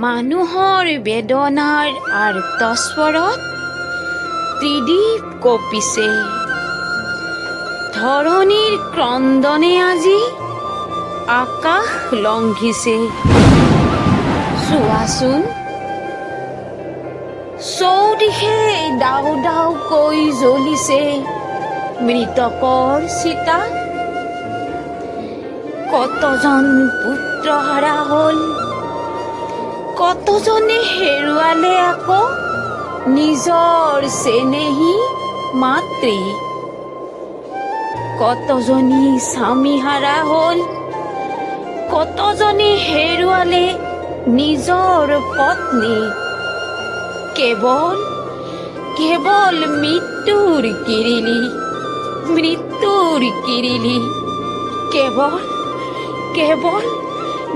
মানুহৰ বেদনাৰ আৰ্তস্বৰত ত্ৰিদীপ কঁপিছে। ধৰণীৰ ক্ৰন্দনে আজি আকাশ লংঘিছে। চোৱাচোন, চৌদিশে ডাউ ডাউকৈ জ্বলিছে মৃতকৰ চিতা। কতজন পুত্ৰহাৰা হ'ল, কতজনে হেৰুৱালে আকৌ নিজৰ চেনেহী মাতৃ। কতজনী স্বামীহাৰা হ'ল, কতজনে হেৰুৱালে নিজৰ পত্নী। কেৱল কেৱল মৃত্যুৰ কিৰিলি, মৃত্যুৰ কিৰিলি। কেৱল কেৱল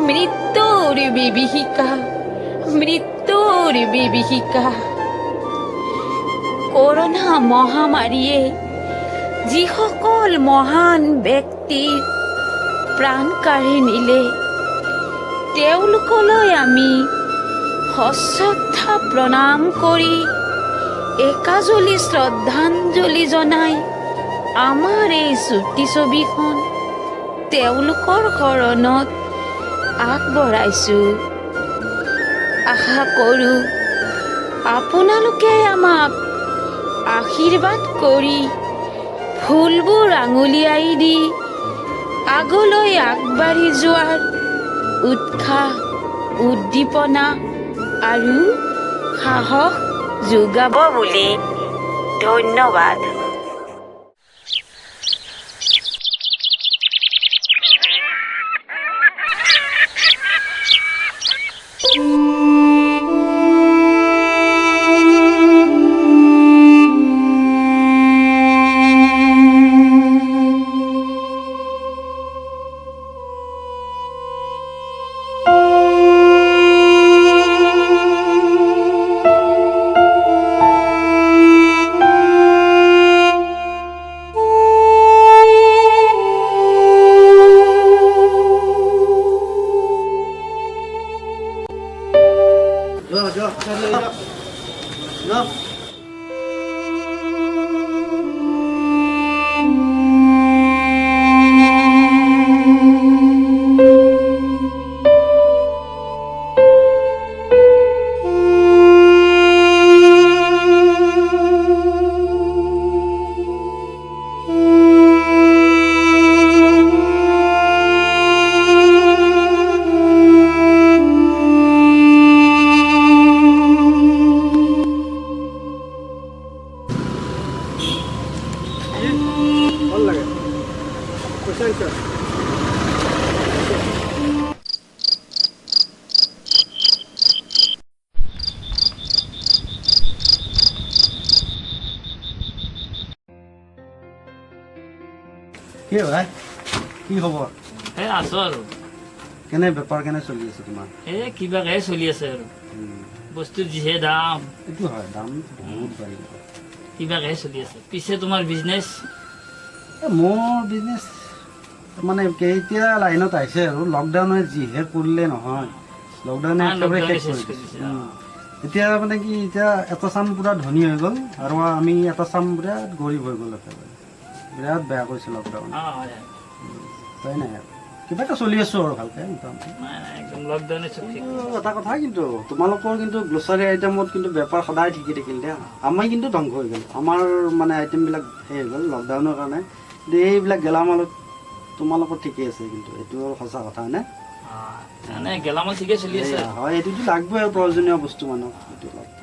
মৃত্যুৰ বিভীষিকা, মৃত্যুৰ বিভীষিকা। কৰোণা মহামাৰীয়ে যিসকল মহান ব্যক্তিৰ প্ৰাণ কাঢ়ি নিলে, তেওঁলোকলৈ আমি সশ্ৰদ্ধা প্ৰণাম কৰি একাজলি শ্ৰদ্ধাঞ্জলি জনাই আমাৰ এই চুটি ছবিখন তেওঁলোকৰ শৰণত আগবঢ়াইছোঁ। আশা কৰোঁ আপোনালোকে আমাক আশীৰ্বাদ কৰি ফুলবোৰ আঙুলিয়াই দি আগলৈ আগবাঢ়ি যোৱাৰ উৎসাহ, উদ্দীপনা আৰু সাহস যোগাব বুলি ধন্যবাদ। কি ভাই, কি খবৰ? এই আছো আৰু। কেনে বেপাৰ কেনে চলি আছে তোমাৰ? এই কিবাকে চলি আছে আৰু। বস্তু যিহে দাম। এইটো হয়, দাম বহুত বাঢ়ি গ'ল। কিবাকে চলি আছে। পিছে তোমাৰ বিজনেছ? মোৰ বিজনেছ মানে এতিয়া লাইনত আহিছে আৰু। লকডাউনে যিহে কৰিলে নহয়, লকডাউনে একেবাৰে শেষ কৰি দিছে। এতিয়া মানে কি, এতিয়া এটা চাম পুৰা ধনী হৈ গ'ল আৰু আমি এটা চাম বিৰাট গৰীব হৈ গ'ল। একেবাৰে বিৰাট বেয়া কৰিছে লকডাউন। উপায় নাই আৰু, কিবা এটা চলি আছো আৰু ভালকে মোটামুটি। এটা কথা কিন্তু, তোমালোকৰ কিন্তু গ্ল'চাৰী আইটেমত কিন্তু বেপাৰ সদায় ঠিকে থাকিল দিয়া। আমি কিন্তু ধ্বংস হৈ গ'ল, আমাৰ মানে আইটেমবিলাক সেই হৈ গ'ল লকডাউনৰ কাৰণে। এইবিলাক গেলামালত তোমালোকৰ ঠিকেই আছে, কিন্তু এইটো সঁচা কথা হয়নে? গেলামাল ঠিকে চলি আছে। হয়, এইটোতো লাগবই আৰু, প্ৰয়োজনীয় বস্তু মানুহক এইটো লাগব।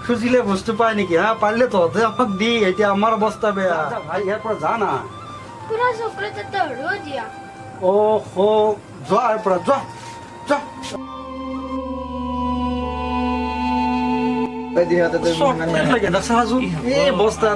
খুজিলে বস্তু পায় নেকি? হা, পাৰিলে তহঁতে আমাক দি, এতিয়া আমাৰ অৱস্থা বেয়া। ভাই ইয়াৰ পৰা যা না। যোৱা ইয়াৰ পৰা, যোৱা এই বস্তা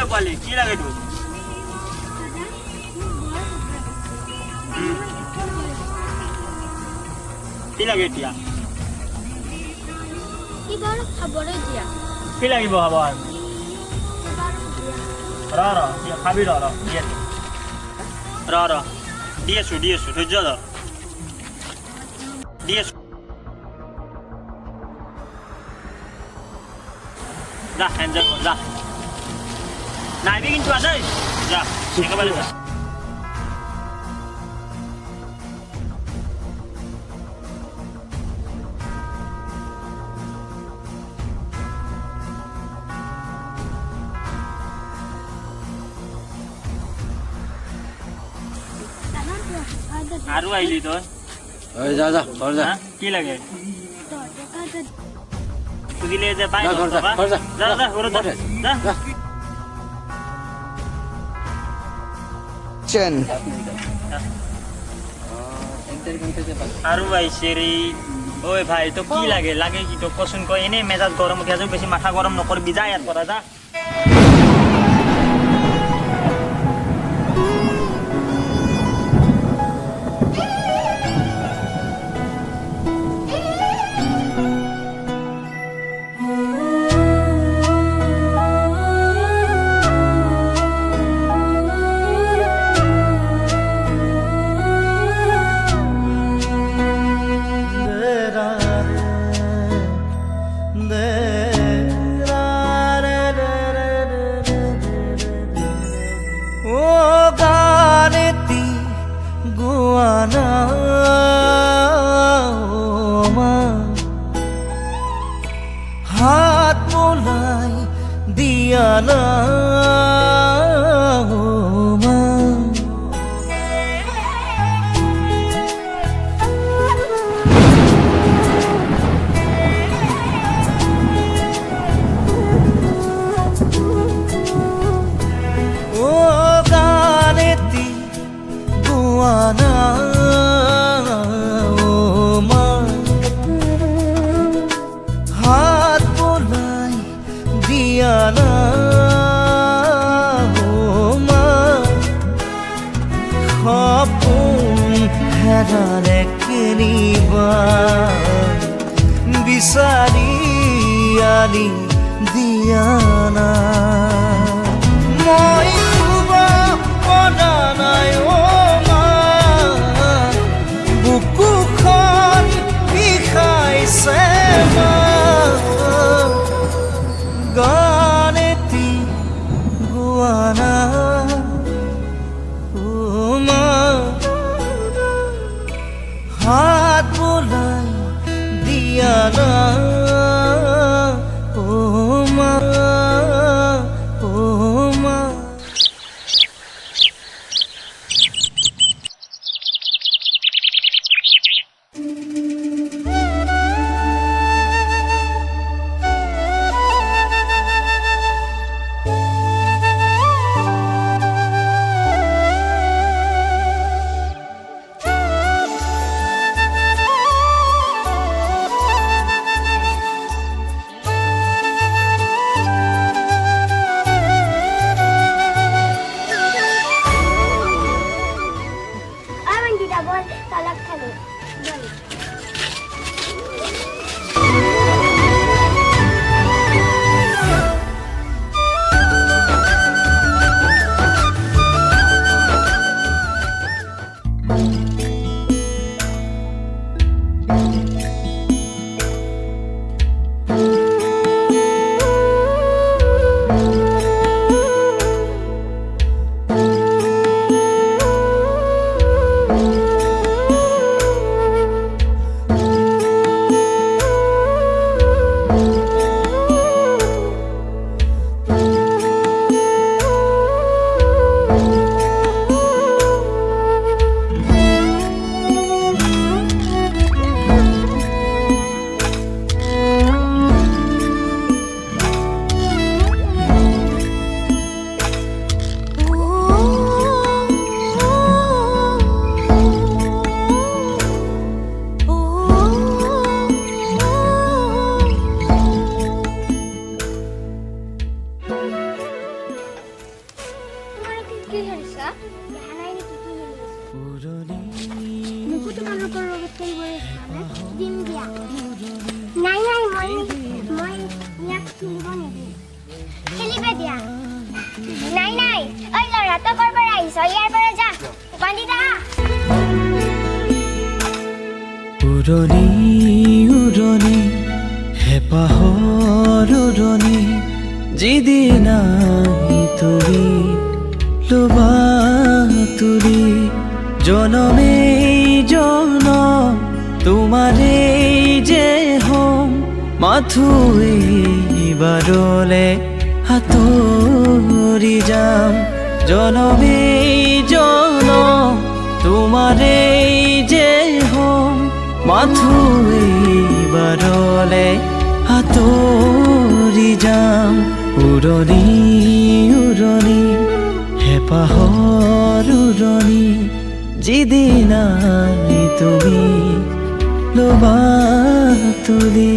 পোৱালি কি লাগে তোৰ কি লাগে এতিয়া কিবাৰ খাবলৈ দিয়া কি লাগিব খাব আৰু ৰ খাবি ৰ দি আছো ধৈৰ্য ধৰ দি আছো যা এনজয় কৰ যা নাইবি কিন্তু আছে যা একেবাৰে যা আৰু আহিলি তই যা যা ঘৰ যা হা? কি লাগে খুজিলে যে পাই ঘৰ যা, ঘৰ যা। যা ঘৰত যা যা আৰু আহিছে ৰে ঐ ভাই তো কি লাগে কি তো কচোন কয় এনেই মেজাজ গৰম উঠি আছে বেছি মাথা গৰম নকৰিবি যা ইয়াৰ পৰা যা হাত মোলাই দিয়া না মা ও গানেতি গুয়ানা না সপোন হেৰালে কেনিবা বিচাৰি আনি দিয়া না মই শুব পৰা নাই মা বুকুখন বিষাইছে মা গানেতি গুয়ানা মা হাত বোলাই দিয়া না মা ইয়াৰ পৰা যা বান্ধি দা উৰণি উৰণি হেঁপাহৰ উৰণি যিদিনাই তুমি লবা তুলি জনমে জনম তোমাৰে যে হম মাথো এইবাৰলে হাতৰি যাম জনমে জনম তোমাৰে যে হম মাথো এইবাৰলে হাতৰি যাম উৰণি উৰণি হেঁপাহৰ উৰণি যিদিনাই তুমি লবা তুলি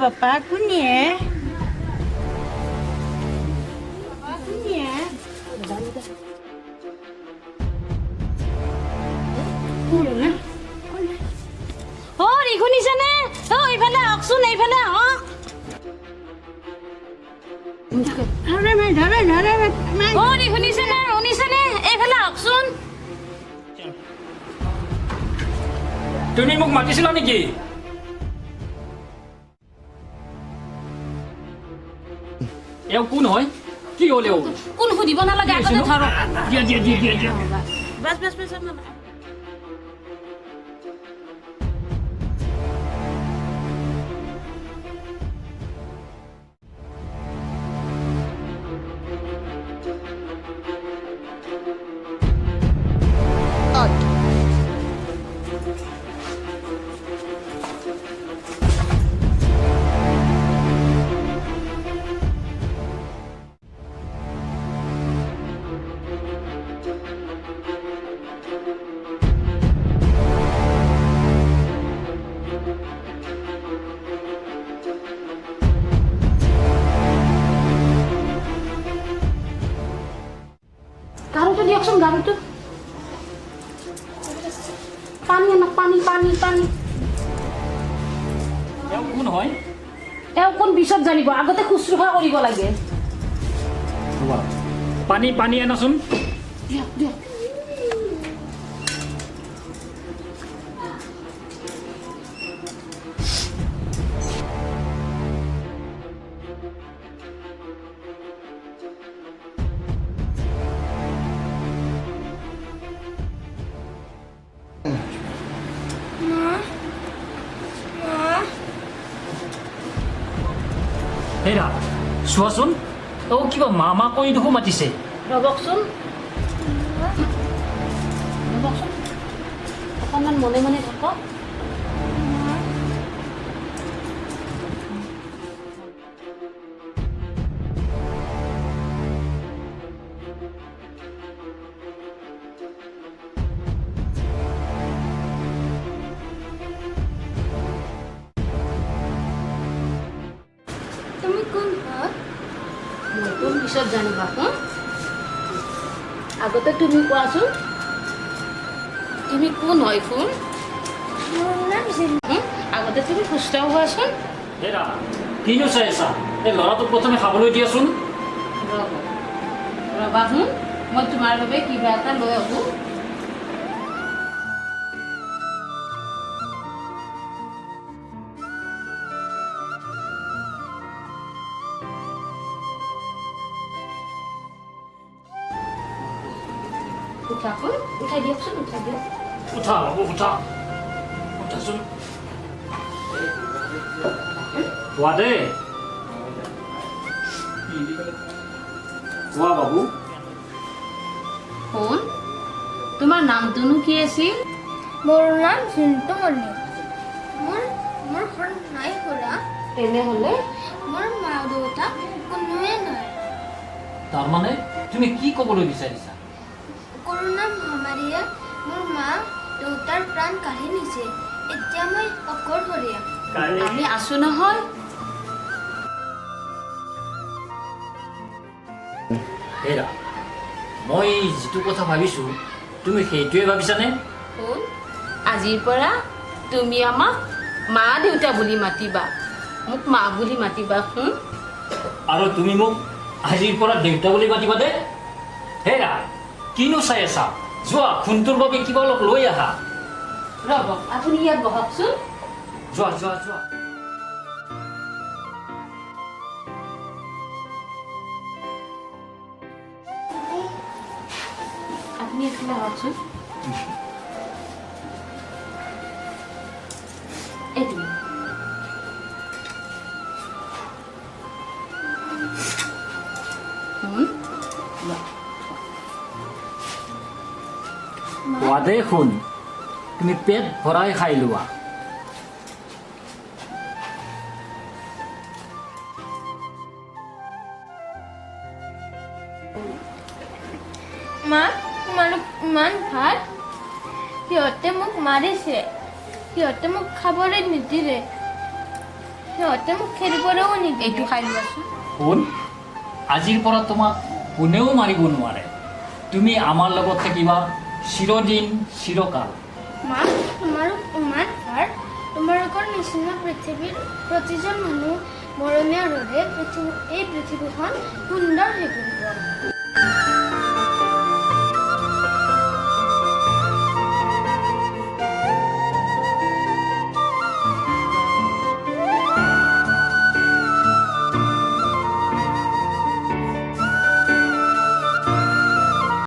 Bapak kunie. Kunie. শুনিছেনে এইফালে আহকচোন এইফালে আহক শুনিছেনে শুনিছেনে এইফালে আহকচোন তুমি মোক মাতিছিলা নেকি এও কোন হয় কি হল এও কোন সুধিব নালাগে আগতে ধৰক দিয়া বাস বাস বাস গাড়ীটো পানী আনক পানী পানী পানী এওঁ কোন হয় তেওঁ কোন পিছত জানিব আগতে শুশ্ৰূষা কৰিব লাগে পানী পানী আনাচোন দিয়ক দিয়ক হেৰা চোৱাচোন অ' কিবা মামা কৈ দেখো মাতিছে ৰবকচোন ৰবকচোন অকণমান মনে মনে থাকক তুমি কোন হয় নতুন পিছত জানিবা আগতে তুমি কোৱাচোন তুমি কোন হয় কোন মোৰ নাম জিন্টু আগতে তুমি সুস্থ হোৱাচোন হেৰা কিনো চাই আছা এই ল'ৰাটোক প্ৰথমে খাবলৈ দিয়াচোন ৰ'ব ৰ'বা শুন মই তোমাৰ বাবে কিবা এটা লৈ আহোঁ উঠাচোন উঠাই দিয়কচোন উঠাই দিয়ক উঠা বাবু উঠা উঠাচোন কোৱা দেই কোৱা বাবু শুন তোমাৰ নামটোনো কি আছিল মোৰ নাম জিন্টু মল্লিক মোৰ ঘৰ নাই খুৰা তেনেহ'লে মোৰ মা দেউতা কোনোৱে নাই তাৰমানে তুমি কি ক'বলৈ বিচাৰিছা কৰোণা মহামাৰীয়ে মোৰ মা দেউতাৰ প্ৰাণ কাঢ়ি নিছে এতিয়া মই অকলশৰীয়া আমি আছো নহয় হেৰা মই যিটো কথা ভাবিছোঁ তুমি সেইটোৱে ভাবিছানে শুন আজিৰ পৰা তুমি আমাক মা দেউতা বুলি মাতিবা মোক মা বুলি মাতিবা শুন আৰু তুমি মোক আজিৰ পৰা দেউতা বুলি মাতিবা দে হেৰা কিনো চাই আছা যোৱা খুনটোৰ বাবে কিবা অলপ লৈ আহা ৰ'ব আপুনি ইয়াত বহকচোন যোৱা যোৱা যোৱা আপুনি এইফালে আহকচোন এইটো শুন কোৱা দে শুন তুমি পেট ভৰাই খাই লোৱা মা তোমালোক ইমান ভাল সিহঁতে মোক মাৰিছে সিহঁতে মোক খাবলৈ নিদিলে সিহঁতে মোক খেলিবলৈও নিদিলে এইটো খাই লোৱাচোন শুন আজিৰ পৰা তোমাক কোনেও মাৰিব নোৱাৰে তুমি আমাৰ লগত থাকিবা চিৰদিন চিৰকাল মা তোমালোক ইমান ভাল তোমালোকৰ নিচিনা পৃথিৱীৰ প্ৰতিজন মানুহ মৰমীয়া হ'লে এই পৃথিৱীখন সুন্দৰ হৈ পৰিব